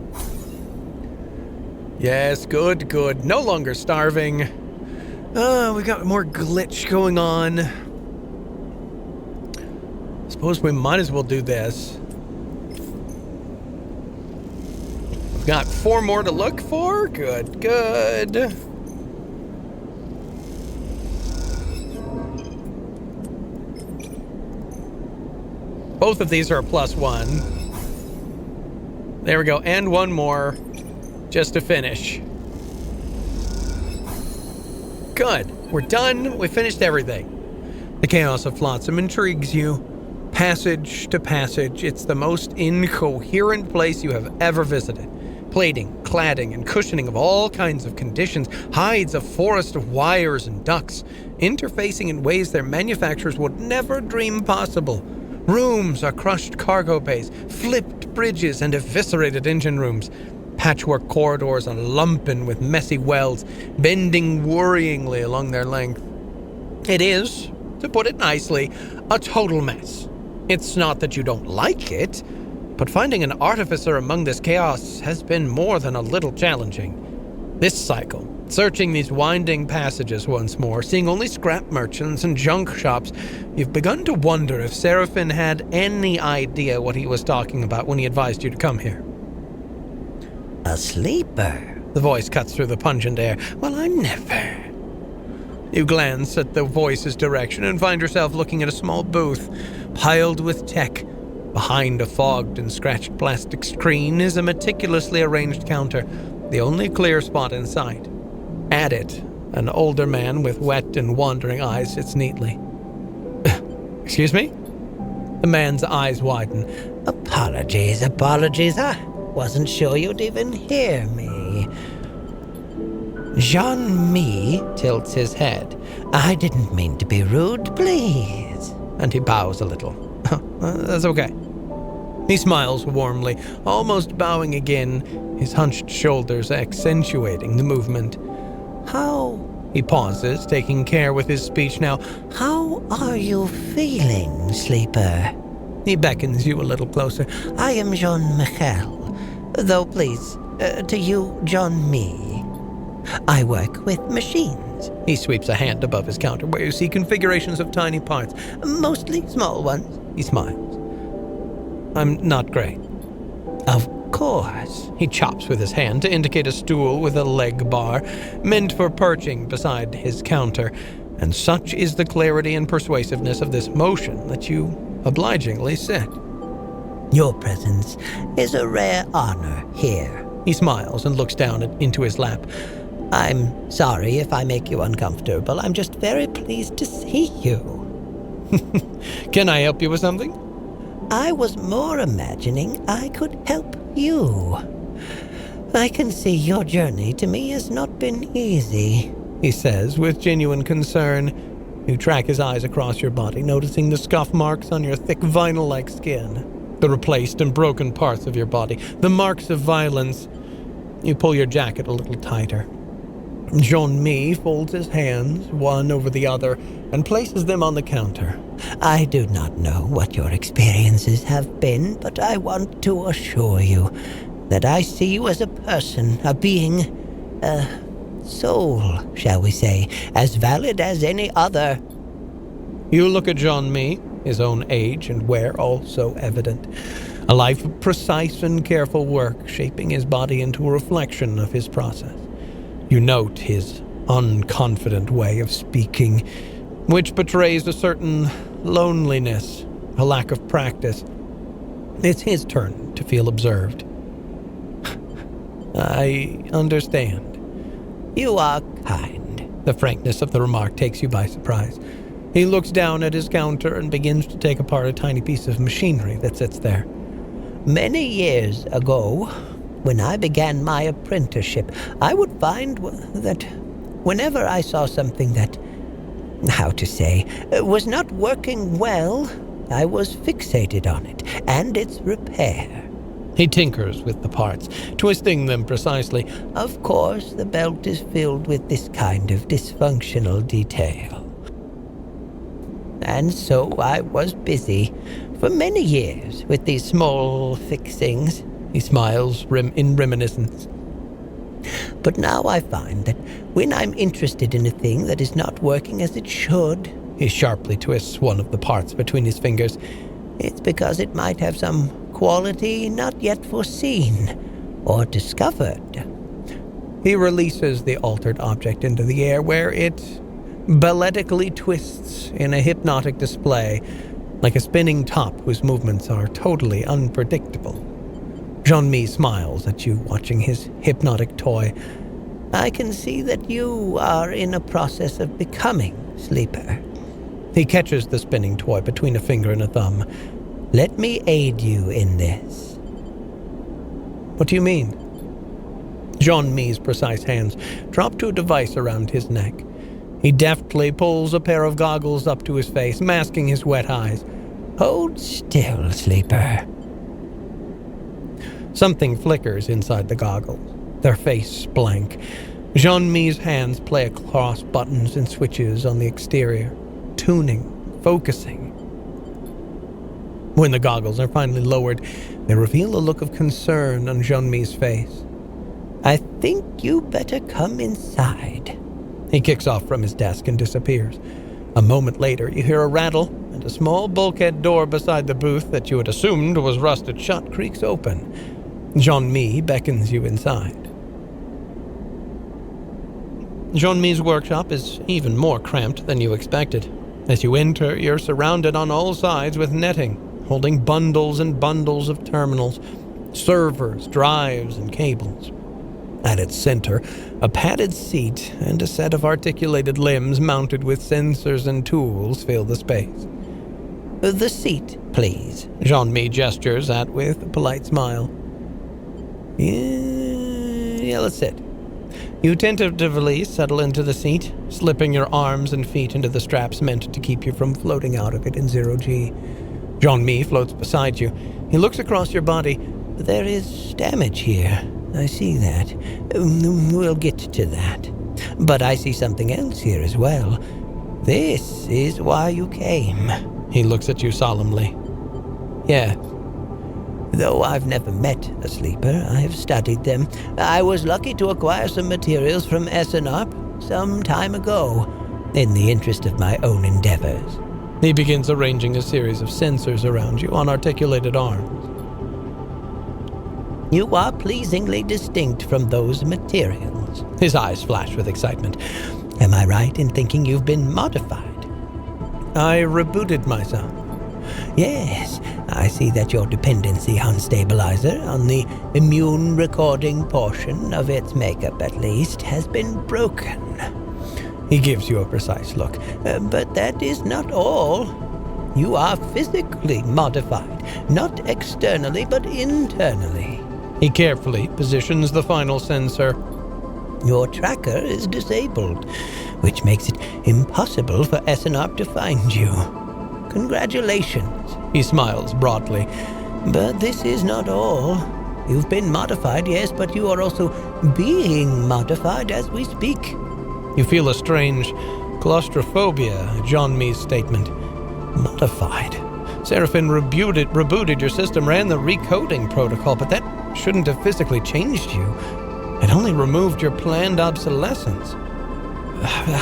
Yes, good, good. No longer starving. We got more glitch going on. Suppose we might as well do this. We've got 4 more to look for. Good, good. Both of these are a +1. There we go, and one more, just to finish. Good, we're done, we finished everything. The chaos of Flotsam intrigues you. Passage to passage, it's the most incoherent place you have ever visited. Plating, cladding, and cushioning of all kinds of conditions, hides a forest of wires and ducts, interfacing in ways their manufacturers would never dream possible. Rooms are crushed cargo bays, flipped bridges, and eviscerated engine rooms. Patchwork corridors are lumpen with messy wells, bending worryingly along their length. It is, to put it nicely, a total mess. It's not that you don't like it, but finding an artificer among this chaos has been more than a little challenging. This cycle, searching these winding passages once more, seeing only scrap merchants and junk shops, you've begun to wonder if Seraphim had any idea what he was talking about when he advised you to come here. A sleeper? The voice cuts through the pungent air. Well, I'm never. You glance at the voice's direction and find yourself looking at a small booth, piled with tech. Behind a fogged and scratched plastic screen is a meticulously arranged counter, the only clear spot in sight. At it, an older man with wet and wandering eyes sits neatly. Excuse me? The man's eyes widen. Apologies. I wasn't sure you'd even hear me. Jean-Mi tilts his head. I didn't mean to be rude, please. And he bows a little. That's okay. He smiles warmly, almost bowing again, his hunched shoulders accentuating the movement. How? He pauses, taking care with his speech now. How are you feeling, sleeper? He beckons you a little closer. I am Jean-Michel, though please, to you, Jean-Mi. I work with machines. He sweeps a hand above his counter where you see configurations of tiny parts, Mostly small ones. He smiles. I'm not great. Of course. He chops with his hand to indicate a stool with a leg bar, meant for perching beside his counter, and such is the clarity and persuasiveness of this motion that you obligingly sit. Your presence is a rare honor here. He smiles and looks down into his lap. I'm sorry if I make you uncomfortable. I'm just very pleased to see you. Can I help you with something? I was more imagining I could help you. I can see your journey to me has not been easy, he says with genuine concern. You track his eyes across your body, noticing the scuff marks on your thick vinyl-like skin, the replaced and broken parts of your body, the marks of violence. You pull your jacket a little tighter. Jean-Mi folds his hands, one over the other, and places them on the counter. I do not know what your experiences have been, but I want to assure you that I see you as a person, a being, a soul, shall we say, as valid as any other. You look at Jean-Mi, his own age and wear also evident. A life of precise and careful work, shaping his body into a reflection of his process. You note his unconfident way of speaking, which betrays a certain loneliness, a lack of practice. It's his turn to feel observed. I understand. You are kind. The frankness of the remark takes you by surprise. He looks down at his counter and begins to take apart a tiny piece of machinery that sits there. Many years ago, when I began my apprenticeship, I would find that whenever I saw something that, how to say, was not working well, I was fixated on it and its repair. He tinkers with the parts, twisting them precisely. Of course, the belt is filled with this kind of dysfunctional detail. And so I was busy for many years with these small fixings. He smiles in reminiscence. But now I find that when I'm interested in a thing that is not working as it should, he sharply twists one of the parts between his fingers. It's because it might have some quality not yet foreseen or discovered. He releases the altered object into the air, where it balletically twists in a hypnotic display, like a spinning top whose movements are totally unpredictable. Jean-Mi smiles at you, watching his hypnotic toy. I can see that you are in a process of becoming, sleeper. He catches the spinning toy between a finger and a thumb. Let me aid you in this. What do you mean? Jean-Mi's precise hands drop to a device around his neck. He deftly pulls a pair of goggles up to his face, masking his wet eyes. Hold still, sleeper. Something flickers inside the goggles, their face blank. Jean-Mi's hands play across buttons and switches on the exterior, tuning, focusing. When the goggles are finally lowered, they reveal a look of concern on Jean-Mi's face. I think you better come inside. He kicks off from his desk and disappears. A moment later, you hear a rattle, and a small bulkhead door beside the booth that you had assumed was rusted shut creaks open. Jean-Mi beckons you inside. Jean-Mi's workshop is even more cramped than you expected. As you enter, you're surrounded on all sides with netting, holding bundles and bundles of terminals, servers, drives, and cables. At its center, a padded seat and a set of articulated limbs mounted with sensors and tools fill the space. The seat, please. Jean-Mi gestures at with a polite smile. Yeah, let's sit. You tentatively settle into the seat, slipping your arms and feet into the straps meant to keep you from floating out of it in 0G. Jean-Mi floats beside you. He looks across your body. There is damage here. I see that. We'll get to that. But I see something else here as well. This is why you came. He looks at you solemnly. Yeah. Though I've never met a sleeper, I have studied them. I was lucky to acquire some materials from SNARP some time ago, in the interest of my own endeavors. He begins arranging a series of sensors around you on articulated arms. You are pleasingly distinct from those materials. His eyes flash with excitement. Am I right in thinking you've been modified? I rebooted myself. Yes, I see that your dependency on stabilizer, on the immune recording portion of its makeup at least, has been broken. He gives you a precise look. But that is not all. You are physically modified, not externally but internally. He carefully positions the final sensor. Your tracker is disabled, which makes it impossible for SNARP to find you. Congratulations. He smiles broadly. But this is not all. You've been modified, yes, but you are also being modified as we speak. You feel a strange claustrophobia, Jean-Mi's statement. Modified? Seraphine rebooted your system, ran the recoding protocol, but that shouldn't have physically changed you. It only removed your planned obsolescence.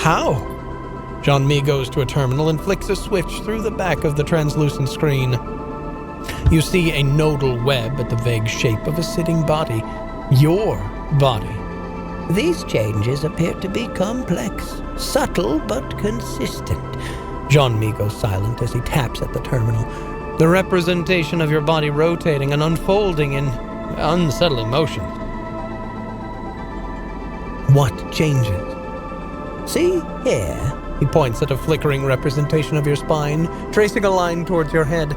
How? Jean-Mi goes to a terminal and flicks a switch through the back of the translucent screen. You see a nodal web at the vague shape of a sitting body. Your body. These changes appear to be complex, subtle but consistent. Jean-Mi goes silent as he taps at the terminal. The representation of your body rotating and unfolding in unsettling motion. What changes? See here. He points at a flickering representation of your spine, tracing a line towards your head.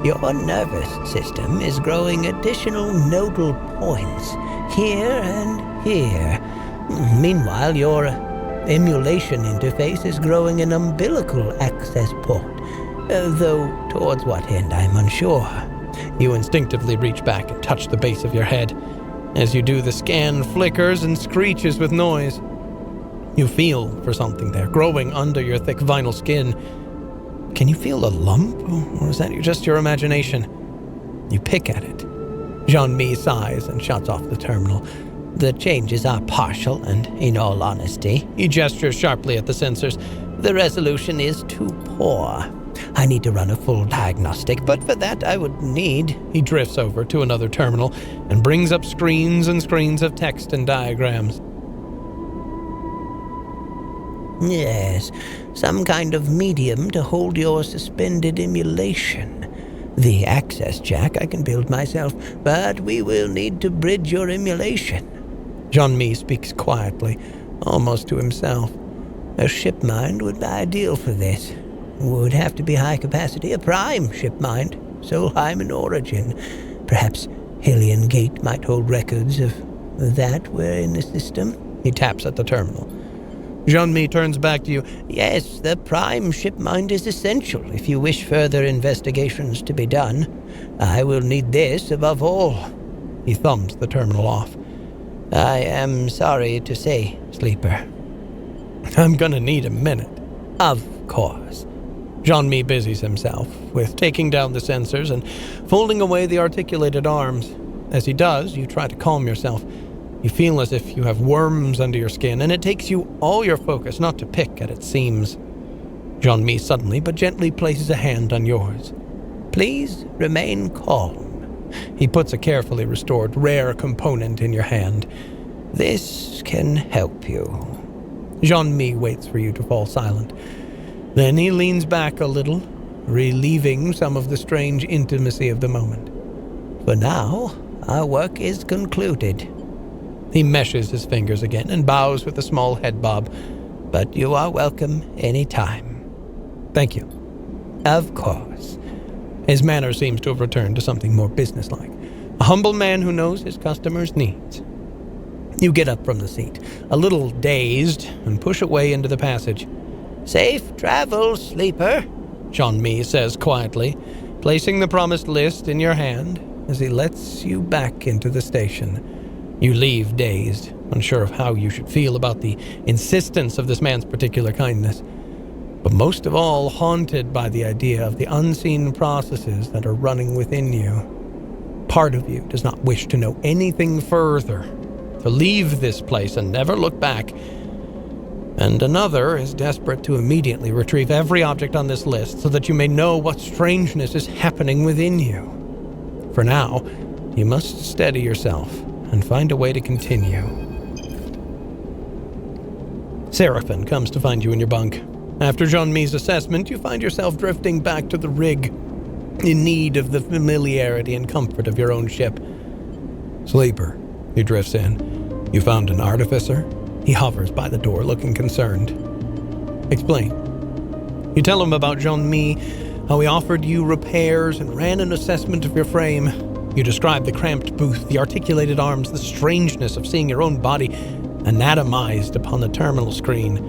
Your nervous system is growing additional nodal points, here and here. Meanwhile, your emulation interface is growing an umbilical access port, though towards what end I'm unsure. You instinctively reach back and touch the base of your head. As you do, the scan flickers and screeches with noise. You feel for something there, growing under your thick vinyl skin. Can you feel a lump, or is that just your imagination? You pick at it. Jean-Mi sighs and shuts off the terminal. The changes are partial, and in all honesty, he gestures sharply at the sensors. The resolution is too poor. I need to run a full diagnostic, but for that I would need... He drifts over to another terminal and brings up screens and screens of text and diagrams. Yes, some kind of medium to hold your suspended emulation. The access jack I can build myself, but we will need to bridge your emulation. Jean-Mi speaks quietly, almost to himself. A ship mind would be ideal for this. Would have to be high capacity, a prime ship mind, Solheim in origin. Perhaps Hylian Gate might hold records of that were in the system. He taps at the terminal. Jean-Mi turns back to you. Yes, the prime ship mind is essential if you wish further investigations to be done. I will need this above all. He thumbs the terminal off. I am sorry to say, Sleeper. I'm gonna need a minute. Of course. Jean-Mi busies himself with taking down the sensors and folding away the articulated arms. As he does, you try to calm yourself. You feel as if you have worms under your skin, and it takes you all your focus not to pick at its seams. Jean-Mi suddenly but gently places a hand on yours. Please remain calm. He puts a carefully restored rare component in your hand. This can help you. Jean-Mi waits for you to fall silent. Then he leans back a little, relieving some of the strange intimacy of the moment. For now, our work is concluded. He meshes his fingers again and bows with a small head bob. But you are welcome any time. Thank you. Of course. His manner seems to have returned to something more businesslike. A humble man who knows his customers' needs. You get up from the seat, a little dazed, and push away into the passage. Safe travels, sleeper, Jean-Mi says quietly, placing the promised list in your hand as he lets you back into the station. You leave dazed, unsure of how you should feel about the insistence of this man's particular kindness, but most of all haunted by the idea of the unseen processes that are running within you. Part of you does not wish to know anything further, to leave this place and never look back, and another is desperate to immediately retrieve every object on this list so that you may know what strangeness is happening within you. For now, you must steady yourself and find a way to continue. Seraphim comes to find you in your bunk. After Jean-Mi's assessment, you find yourself drifting back to the rig, in need of the familiarity and comfort of your own ship. Sleeper, he drifts in. You found an artificer? He hovers by the door, looking concerned. Explain. You tell him about Jean-Mi, how he offered you repairs and ran an assessment of your frame. You describe the cramped booth, the articulated arms, the strangeness of seeing your own body anatomized upon the terminal screen.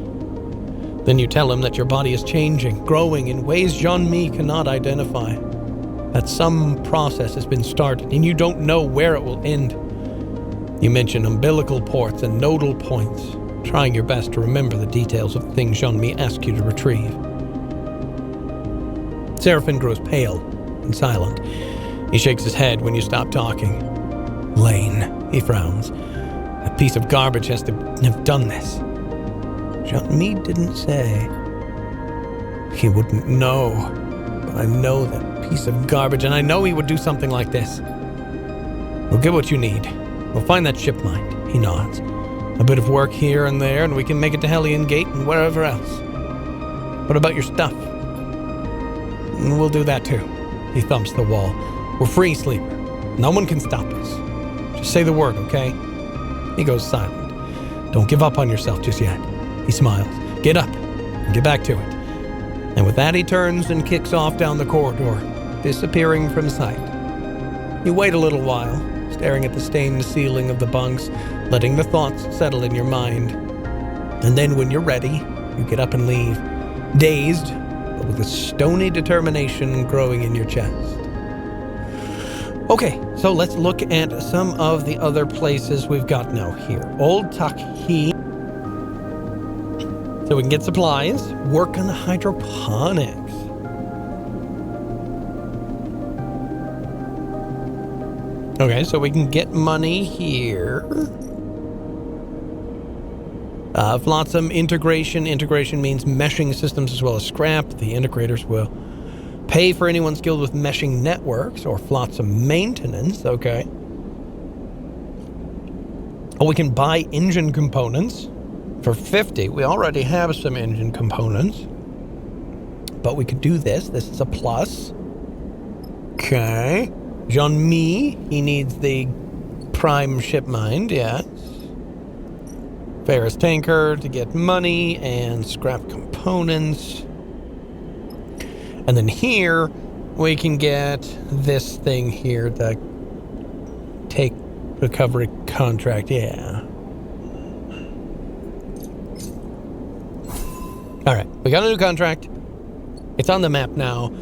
Then you tell him that your body is changing, growing in ways Jean-Mi cannot identify. That some process has been started, and you don't know where it will end. You mention umbilical ports and nodal points, trying your best to remember the details of the things Jean-Mi asked you to retrieve. Seraphim grows pale and silent. He shakes his head when you stop talking. Lane, he frowns. That piece of garbage has to have done this. Jean-Mi didn't say. He wouldn't know. But I know that piece of garbage, and I know he would do something like this. We'll get what you need. We'll find that ship mine. He nods. A bit of work here and there, and we can make it to Hellion Gate and wherever else. What about your stuff? We'll do that too. He thumps the wall. We're free, sleeper. No one can stop us. Just say the word, okay? He goes silent. Don't give up on yourself just yet. He smiles. Get up and get back to it. And with that, he turns and kicks off down the corridor, disappearing from sight. You wait a little while, staring at the stained ceiling of the bunks, letting the thoughts settle in your mind. And then when you're ready, you get up and leave, dazed, but with a stony determination growing in your chest. Okay, so let's look at some of the other places we've got now here. Old Takhi. So we can get supplies, work on the hydroponics. Okay, so we can get money here. Flotsam integration. Integration means meshing systems as well as scrap. The integrators will pay for anyone skilled with meshing networks or Flotsam maintenance. Okay. Oh, we can buy engine components for 50. We already have some engine components. But we could do this. This is a plus. Okay. Jean-Mi, he needs the prime ship mind, yes. Ferris tanker to get money and scrap components. And then here, we can get this thing here, the take recovery contract, yeah. All right, we got a new contract. It's on the map now.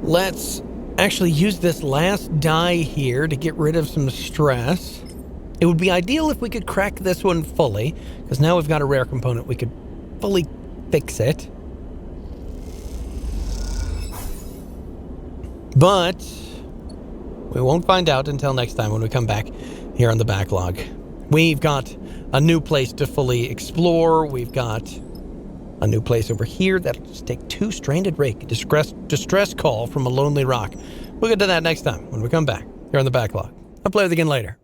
Let's actually use this last die here to get rid of some stress. It would be ideal if we could crack this one fully, because now we've got a rare component. We could fully fix it. But we won't find out until next time when we come back here on the backlog. We've got a new place to fully explore. We've got a new place over here that'll just take 2 stranded rig. Distress call from a lonely rock. We'll get to that next time when we come back here on the backlog. I'll play with you again later.